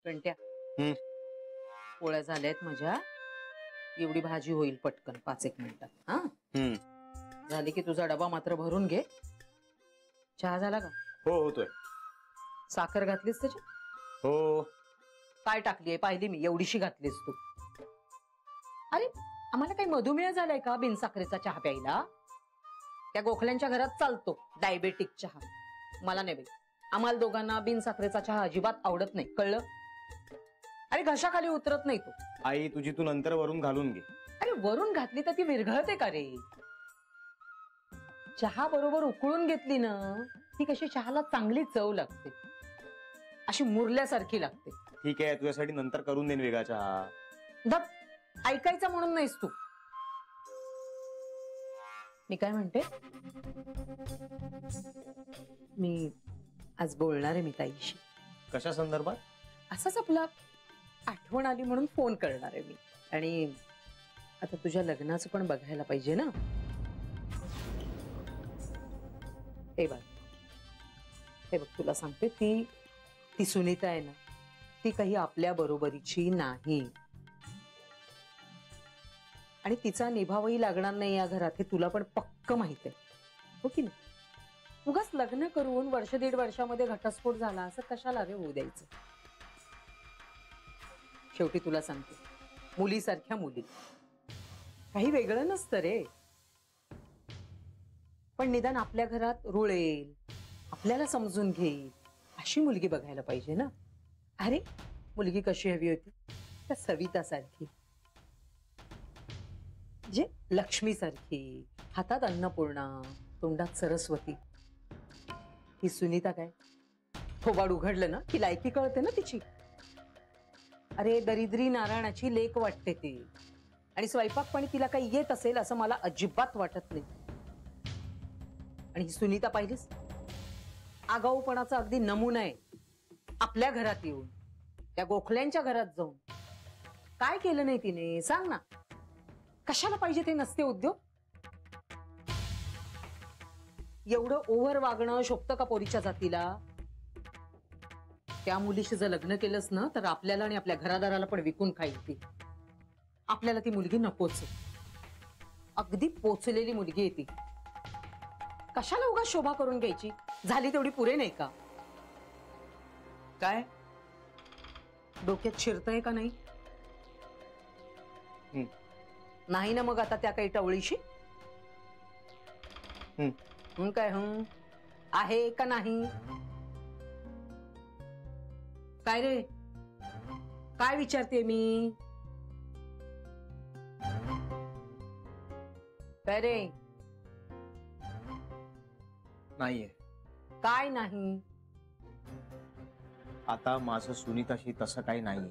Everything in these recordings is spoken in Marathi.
कंट्या पोळ्या झाल्यात माझ्या. एवढी भाजी होईल पटकन 5-1 मिनिटात. हा झाली की तुझा डबा मात्र भरून घे. चहा झाला का? हो होतोय. साखर घातलीस त्याची? हो. काय टाकलीये पाहिली मी, एवढीशी घातलीस तू. अरे आम्हाला काही मधुमेह झालाय का बिनसाखरेचा चहा प्यायला? त्या गोखल्यांच्या घरात चालतो डायबेटिक चहा. मला नाही बाई. आम्हाला दोघांना बिनसाखरेचा चहा अजिबात आवडत नाही, कळलं? अरे घशाखाली उतरत नाही तो. आई तुझी तू नंतर वरून घालून घे. अरे वरून घातली तर ती विरघळते का रे? चहा बरोबर उकळून घेतली ना ती कशी चहाला चांगली चव लागते, अशी मुरल्यासारखी लागते. ठीक आहे, तुझ्यासाठी नंतर करून देईन वेगळा चहा. दप, ऐकायचं म्हणून नाहीस तू. मी काय म्हणते, मी आज बोलणार आहे मी ताईशी. कशा संदर्भात? असंच आपला आठवण आली म्हणून फोन करणार आहे मी. आणि आता तुझ्या लग्नाचं पण बघायला पाहिजे ना. हे बघ तुला सांगते, ती सुनीता आहे ना, ती काही आपल्या बरोबरीची नाही. आणि तिचा निभावही लागणार नाही या घरात, हे तुला पण पक्क माहित आहे, हो की नाही? उगाच लग्न करून 1-1.5 वर्षामध्ये घटस्फोट झाला असं कशाला रे होऊ द्यायचं? शेवटी तुला सांगते, मुलीसारख्या मुली काही वेगळं नसतं रे. पण निदान आपल्या घरात रुळेल, आपल्याला समजून घेईल अशी मुलगी बघायला पाहिजे ना. अरे मुलगी कशी हवी होती? त्या सविता सारखी, जे लक्ष्मी सारखी, हातात अन्नपूर्णा, तोंडात सरस्वती. ही सुनीता काय, थोबाड उघडलं ना की लायकी कळते ना तिची. अरे दरिद्री नारायणाची लेक वाटते ती. आणि स्वयंपाक पण तिला काही येत असेल असं मला अजिबात वाटत नाही. आणि ही सुनीता पाहिलीस, आगाऊपणाचा अगदी नमुना आहे. आपल्या घरात येऊन त्या गोखल्यांच्या घरात जाऊन काय केलं नाही तिने, सांग ना. कशाला पाहिजे ते नसते उद्योग? एवढं ओव्हर वागणं शोभतं का पोरीच्या जातीला? त्या मुलीशी जर लग्न केलंस ना तर आपल्याला आणि आपल्या घरादाराला पण विकून खाईल ती. आपल्याला ती मुलगी नकोच. अगदी पोचलेली मुलगी आहे ती. कशाला उगाच शोभा करून घ्यायची? झाली तेवढी पुरे नाही का? काय डोक्यात शिरतंय का नाही? नाही ना मग आता त्या काही टवळीशी काय आहे का नाही? काय रे, काय विचारते मी? काय रे? नाहीये. काय नाही? आता माझं सुनीताशी तसं काही नाहीये.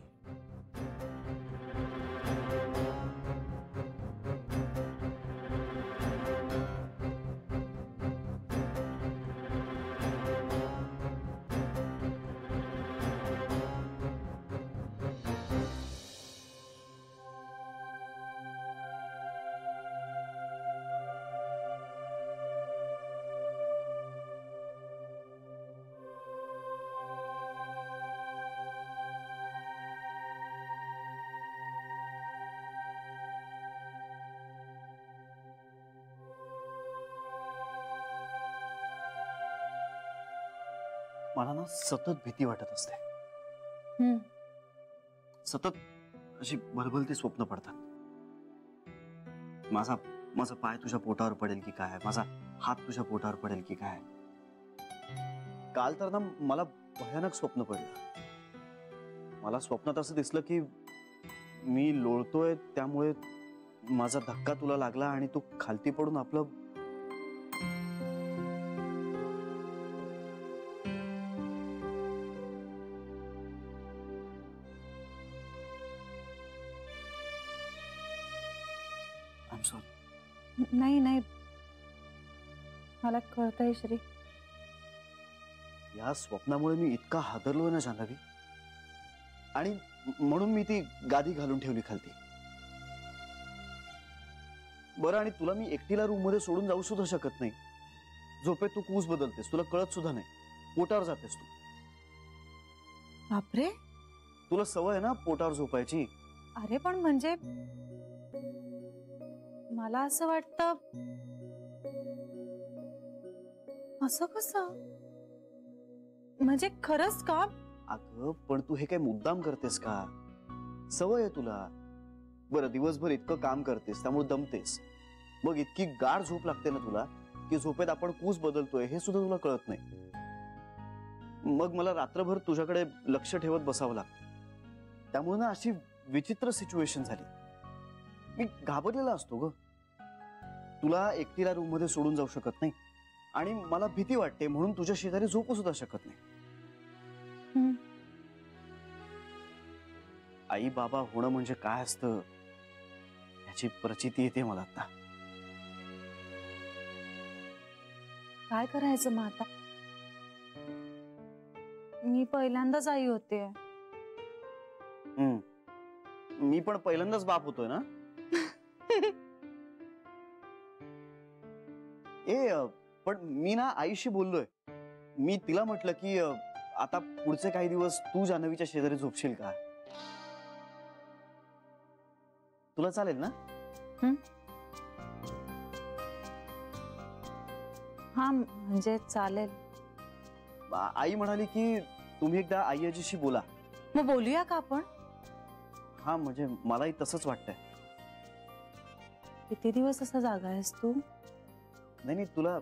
मला ना सतत भीती वाटत असते. सतत अशी भलभलती स्वप्न पडतात. माझा पाय तुझ्या पोटावर पडेल की काय, माझा हात तुझ्या पोटावर पडेल की काय. काल तर ना मला भयानक स्वप्न पडलं. मला स्वप्नात असं दिसलं की मी लोळतोय, त्यामुळे माझा धक्का तुला लागला आणि तू खालती पडून आपलं नाही नाही, मला कळतंय श्री. या स्वप्नामुळे मी इतका हादरलोय ना जान्हवी, आणि म्हणून मी ती गादी घालून ठेवली खालती. बरं, आणि तुला मी एकटीला रूम मध्ये सोडून जाऊ सुद्धा शकत नाही. झोपेत तू कूस बदलतेस, तुला कळत सुद्धा नाही, पोटावर जातेस तू. बापरे, तुला सवय आहे ना पोटावर झोपायची. अरे पण म्हणजे मला असं वाटतं, असं कसं? म्हणजे खरंच का? अगं पण तू हे काय मुद्दाम करतेस का? सवय आहे तुला. बरं दिवसभर इतकं काम करतेस त्यामुळे दमतेस, मग इतकी गाढ झोप लागते ना तुला की झोपेत आपण कूस बदलतोय हे सुद्धा तुला कळत नाही. मग मला रात्रभर तुझ्याकडे लक्ष ठेवत बसावं लागतं. त्यामुळे ना अशी विचित्र सिच्युएशन झाली. मी घाबरलेला असतो ग. तुला एकटीला रूम मध्ये सोडून जाऊ शकत नाही आणि मला भीती वाटते म्हणून तुझ्या शेजारी झोपू सुद्धा शकत नाही. हम्म. आई बाबा होणं म्हणजे काय असतं याची प्रचिती येते मला आता. काय करायचं मग आता? मी पहिल्यांदाच आई होते. मी पण पहिल्यांदाच बाप होतोय ना. पण मी ना आईशी बोललोय. मी तिला म्हटलं की आता पुढचे काही दिवस तू जान्हवीच्या शेजारी झोपशील का? तुला चालेल ना? हा म्हणजे चालेल. आई म्हणाली की तुम्ही एकदा आई आजीशी बोला. मग बोलूया का आपण? हा म्हणजे मलाही तसंच वाटतंय. किती दिवस असा जागा आहेस तू? नाही नाही तुला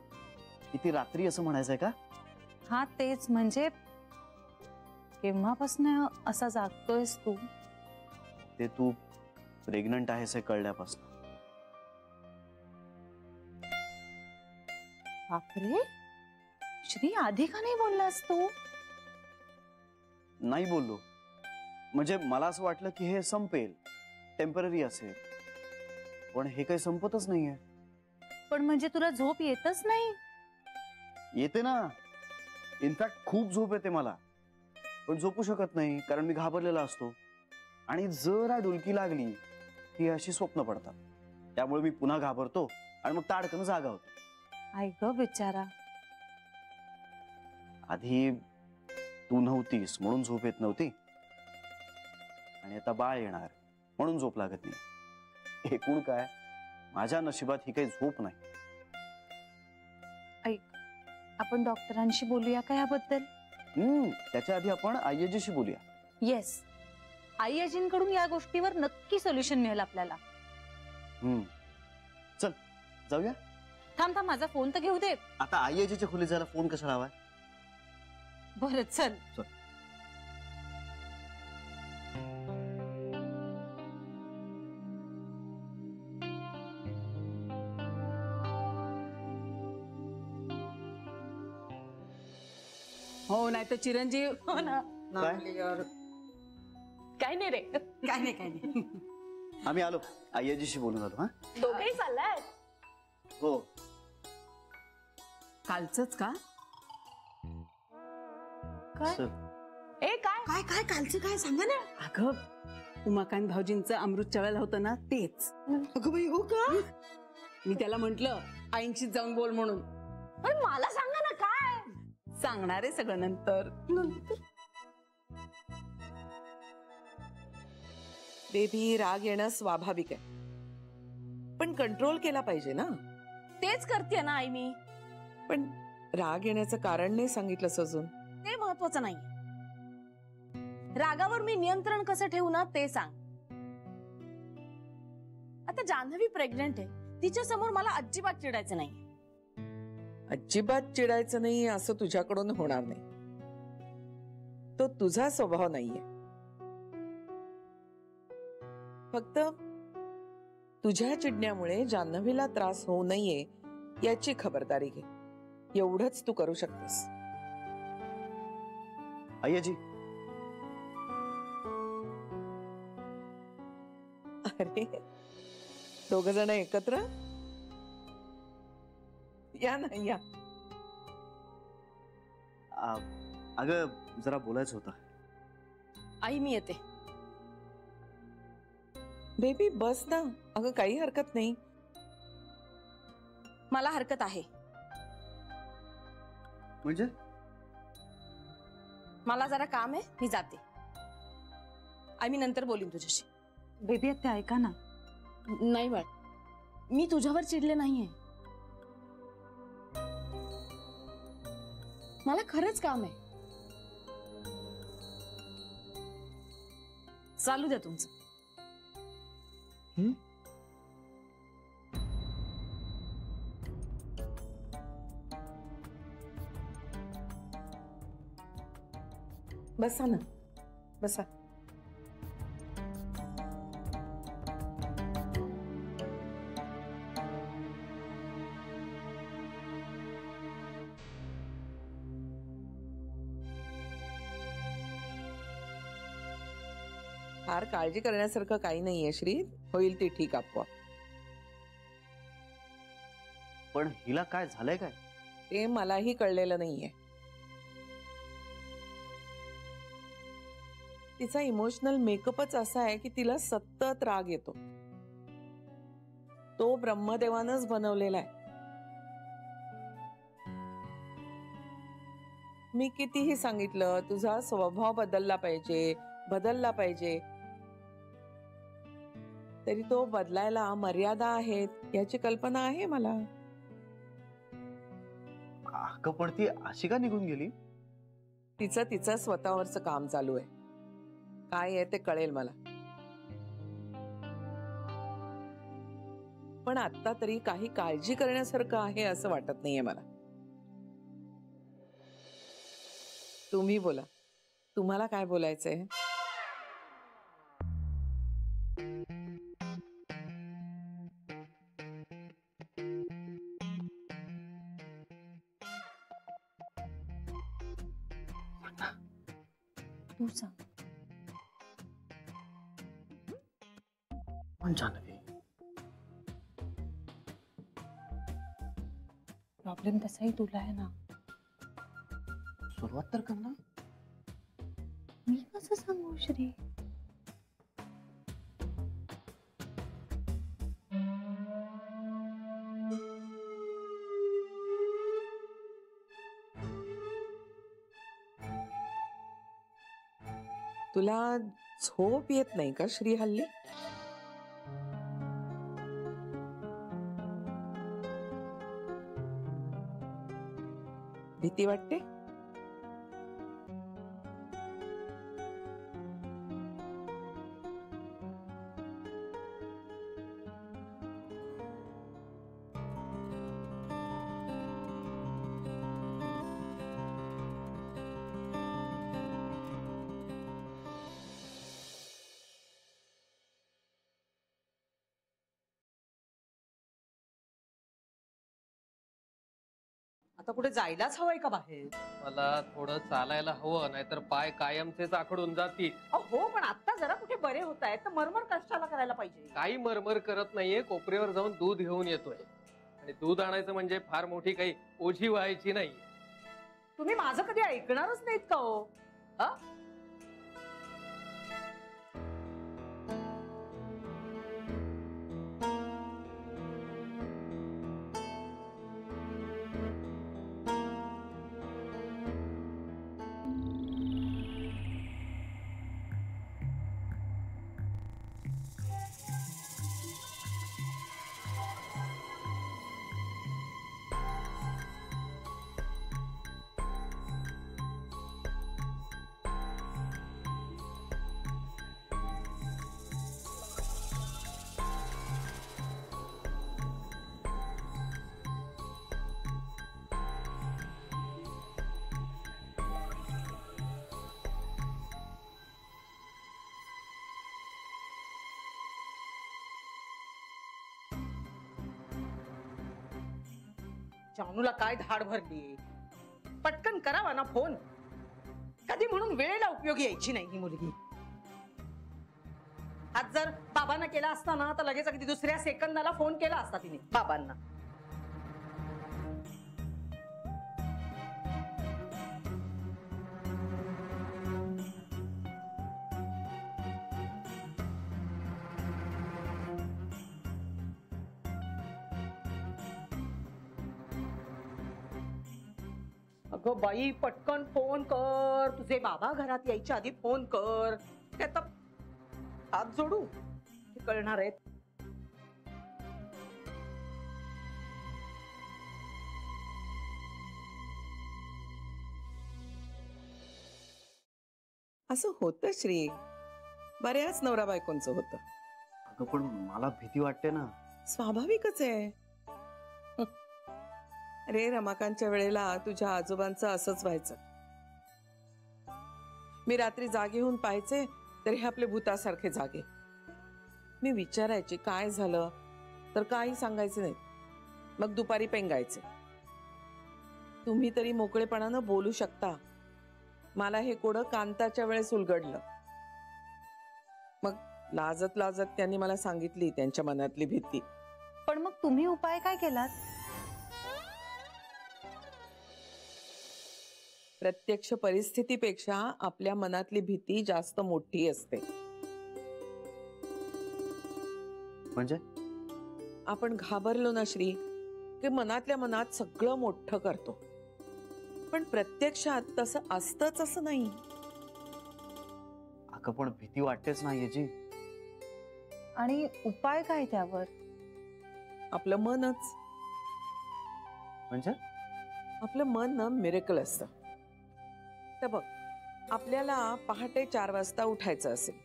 किती रात्री असं म्हणायचंय का? हा तेच, म्हणजे केव्हापासून असा जागतोयस तू? ते तू प्रेग्नंट आहेस हे कळल्यापासून. बापरे, श्री आधी का नाही बोललास तू? नाही बोललो. म्हणजे मला असं वाटलं की हे संपेल, टेम्पररी असेल, पण हे काही संपतच नाहीये. पण म्हणजे तुला झोप येतच नाही? येते ना. इनफॅक्ट खूप झोप येते मला, पण झोपू शकत नाही कारण मी घाबरलेला असतो. आणि जरा डुलकी लागली की अशी स्वप्न पडतात. त्यामुळे मी पुन्हा घाबरतो आणि मग ताडकन जागा होतो. आई ग बिचारा. आधी तू नव्हतीस म्हणून झोप येत नव्हती आणि आता बाळ येणार म्हणून झोप लागत नाही. एकूण काय माझ्या नशिबात ही काही झोप नाही. ऐक, आपण डॉक्टरांशी बोलूया का याबद्दल? त्याच्या आधी आपण आईजीशी बोलूया. येस, आई आजींकडून या गोष्टीवर नक्की सोल्युशन मिळेल आपल्याला. चल जाऊया. थांब थांब, माझा फोन तर घेऊ दे. आता आईजीच्या खोलीत जायला फोन कशाला हवाय? बरं चल. हो नाही तर चिरंजीव. हो ना. काय नाही रे, काय नाही काय नाही. आम्ही आलो, आईजीशी बोलून आलो. हा दोघेही चाललाय? हो. कालचंच का? काय? चल. ए काय? काय काय कालचं काय सांगा ना. अगं उमाकांत भाऊजींचं अमृत चळायला होतं ना तेच. अगं बाई हो का? मी त्याला म्हंटल आईंशीच जाऊन बोल म्हणून. पण मला सांगा ना काय? सांगणार आहे सगळं नंतर. बेबी, राग येणं स्वाभाविक आहे, पण कंट्रोल केला पाहिजे ना. तेच करते ना आई मी. पण राग येण्याचं कारण नाही सांगितलं सजून. ते महत्वाचं नाही. रागावर मी नियंत्रण कसं ठेवू ना ते सांग. आता जान्हवी प्रेग्नंट आहे, तिच्या समोर मला अजिबात चिडायचं नाही. अजिबात चिडायचं नाही असं तुझ्याकडून होणार नाही. तो तुझा स्वभाव नाहीये. फक्त तुझ्या चिडण्यामुळे जान्हवीला त्रास होऊ नये याची खबरदारी घे. एवढंच तू करू शकतेस. आईजी. अरे, दोघ जण एकत्र या ना, या. अगं जरा बोलायचं होतं. आई मी येते. बेबी बस ना. अगं काही हरकत नाही. मला हरकत आहे. म्हणजे मला जरा काम आहे, मी जाते. आम्ही नंतर बोलीन तुझ्याशी. बेबी ते ऐका ना. नाही बाळ, मी तुझ्यावर चिडले नाहीये. मला खरंच काम आहे. चालू द्या तुमचं. बसा ना, बसा. फार काळजी करण्यासारखं काही नाहीये श्री, होईल ते ठीक आपोआप. पण हिला काय झालंय काय? ते मलाही कळलेलं नाहीये. तिचा इमोशनल मेकअपच असा आहे की तिला सतत राग येतो. तो ब्रह्मदेवानच बनवलेला आहे. मी कितीही सांगितलं तुझा स्वभाव बदलला पाहिजे, तरी तो बदलायला मर्यादा आहेत याची कल्पना आहे मला. अगं पण ती अशी का निघून गेली? तिचं स्वतःवरचं काम चालू आहे. काय आहे ते कळेल मला. पण आता तरी काही काळजी करण्यासारखं आहे असं वाटत नाहीये मला. तुम्ही बोला, तुम्हाला काय बोलायचंय? तू सांग. जान्हवी, प्रॉब्लेम तसाही तुला आहे ना. सुरुवात तर कर ना. मी कसं सांगू श्री? तुला झोप येत नाही का श्री हल्ली? भीती वाटते? आता कुठे जायलाच हवंय का बाहेर? मला थोडं चालायला हवं, नाहीतर पाय कायमचेच आखडून जातील. हो, पण आता जरा कुठे बरे होत आहेत तर मरमर कष्टाला करायला पाहिजे. काही मरमर करत नाहीये, कोपऱ्यावर जाऊन दूध घेऊन येतोय. आणि दूध आणायचं म्हणजे फार मोठी काही ओझी व्हायची नाही. तुम्ही माझं कधी ऐकणारच नाहीत का हो? जानूला काय धाड भरली? पटकन करावा ना फोन. कधी म्हणून वेळेला उपयोगी यायची नाही ही मुलगी. आज जर बाबांना केला असता ना तर लगेच अगदी दुसऱ्या सेकंदाला फोन केला असता तिने बाबांना. अगं बाई, पटकन फोन कर. तुझे बाबा घरात यायच्या आधी फोन कर. हात जोडू? हे कळणार आहेत. असं होतं श्री, बऱ्याच नवरा बायकोंचं होतं. अगं पण मला भीती वाटते ना. स्वाभाविकच आहे. अरे रमाकांतच्या वेळेला तुझ्या आजोबांचं असंच व्हायचं. मी रात्री जागे होऊन पाहायचे तर हे आपले भूतासारखे जागे. मी विचारायचे काय झालं तर काही सांगायचे नाही. मग दुपारी पेंगायचे. तुम्ही तरी मोकळेपणानं बोलू शकता. मला हे कोडं कांताच्या वेळेस उलगडलं. मग लाजत लाजत त्यांनी मला सांगितली त्यांच्या मनातली भीती. पण मग तुम्ही उपाय काय केलात? प्रत्यक्ष परिस्थितीपेक्षा आपल्या मनातली भीती जास्त मोठी असते. म्हणजे आपण घाबरलो ना श्री की मनातल्या मनात सगळं मोठं करतो. पण प्रत्यक्षात तसं असतंच असं नाही. अगं पण भीती वाटतेच ना याची. आणि उपाय काय त्यावर? आपलं मनच. म्हणजे आपलं मन ना मिरेकल असतं. तर बघ, आपल्याला पहाटे 4 वाजता उठायचं असेल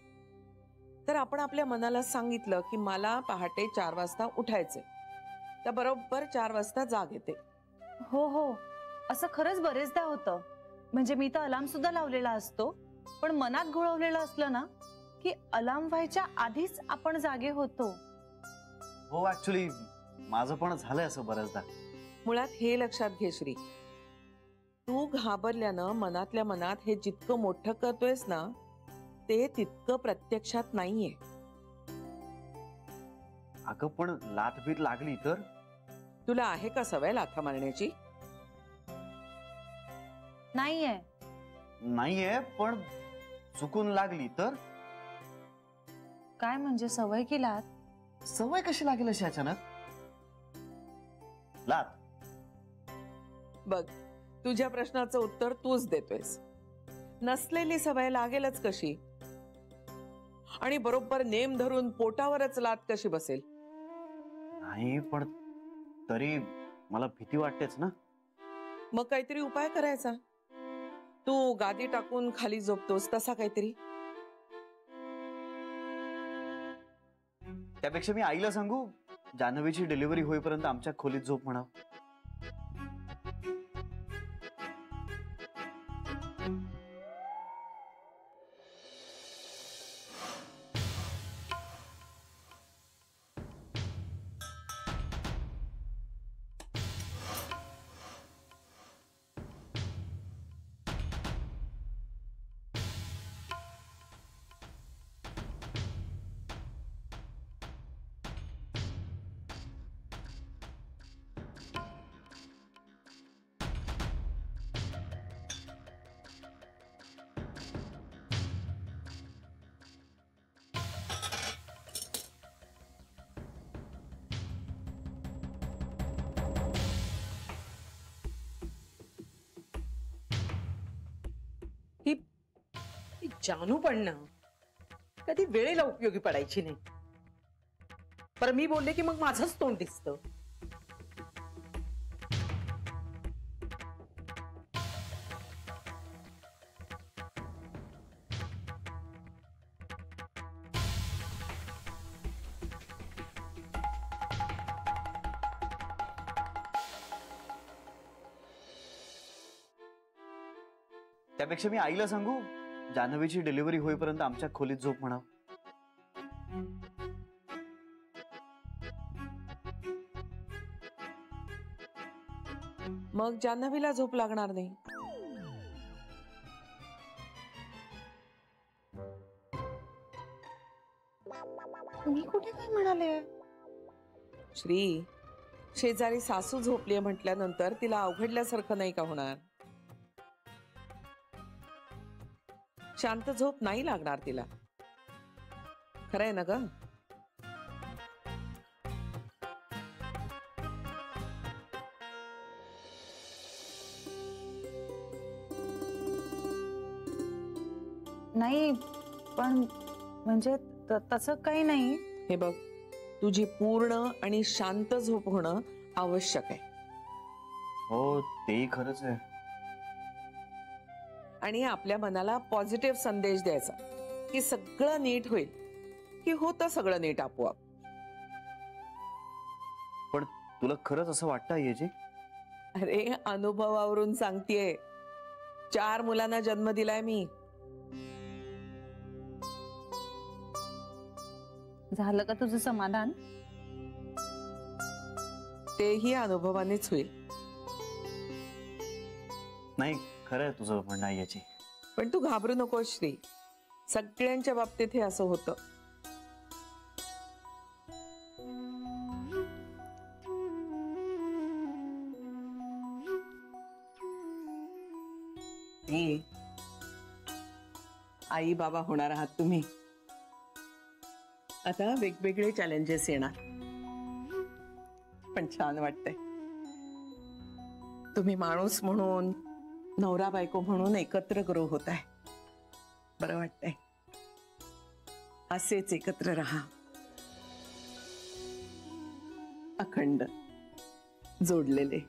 तर आपण आपल्या मनाला सांगितलं की मला पहाटे 4 वाजता उठायचे, तर बरोबर 4 वाजता जाग येते. हो हो, असं खरंच बरेचदा होतं. म्हणजे मी तर अलार्म सुद्धा लावलेला असतो, पण मनात घोळवलेलं असलं ना की अलार्म व्हायच्या आधीच आपण जागे होतो. हो ऍक्च्युली माझं पण झालंय असं बऱ्याचदा. मुळात हे लक्षात घे श्री, तू घाबरल्यानं मनातल्या मनात हे जितकं मोठं करतोयस ना ते तितकं प्रत्यक्षात नाहीये. अगं पण लाथबीत लागली तर? तुला आहे का सवय लाथा मारण्याची? नाहीये. नाहीये, पण चुकून लागली तर? काय म्हणजे सवय की लात? सवय कशी लागेल अशी अचानक? लात. बघ, तुझ्या प्रश्नाचं उत्तर तूच देतोयस. नसलेली सवय लागेलच कशी? आणि बरोबर नेम धरून पोटावरच लात कशी बसेल? नाही पण तरी मला भीती वाटतेच ना. मग काहीतरी उपाय करायचा. तू गादी टाकून खाली झोपतोस तसा काहीतरी. त्यापेक्षा मी आईला सांगू जान्हवीची डिलिव्हरी होईपर्यंत आमच्या खोलीत झोप म्हणाव. ही जानू पण ना कधी वेळेला उपयोगी पडायची नाही. पर मी बोलले की मग माझंच तोंड दिसतं. त्यापेक्षा मी आईला सांगू जान्हवीची डिलिव्हरी होईपर्यंत आमच्या खोलीत झोप म्हणाव. मग जान्हवीला झोप लागणार नाही. तुम्ही कुठे काय म्हणाले? श्री, शेजारी सासू झोपलीये म्हटल्यानंतर तिला अवघडल्यासारखं नाही का होणार? शांत झोप नाही लागणार तिला. खरंय ना ग? नाही, पण म्हणजे तसं काही नाही. हे बघ, तुझी पूर्ण आणि शांत झोप होणं आवश्यक आहे. हो तेही खरंच आहे. आणि आपल्या मनाला पॉझिटिव्ह संदेश द्यायचा की सगळं नीट होईल, की होतं सगळं नीट आपोआप. पण तुला खरंच असं वाटतं येजी? अरे अनुभवावरून सांगतेय. 4 मुलांना जन्म दिलाय मी. झालं का तुझं समाधान? तेही अनुभवानेच होईल. नाही खरं आहे तुझं म्हणणं याची. पण तू घाबरू नको श्री, सगळ्यांच्या बाबतीत हे असं होतं. आई बाबा होणार आहात तुम्ही. आता वेगवेगळे चॅलेंजेस येणार, पण छान वाटतंय. तुम्ही माणूस म्हणून, नवरा बायको म्हणून एकत्र ग्रो होत आहे. बरं वाटतंय. असेच एकत्र राहा, अखंड जोडलेले.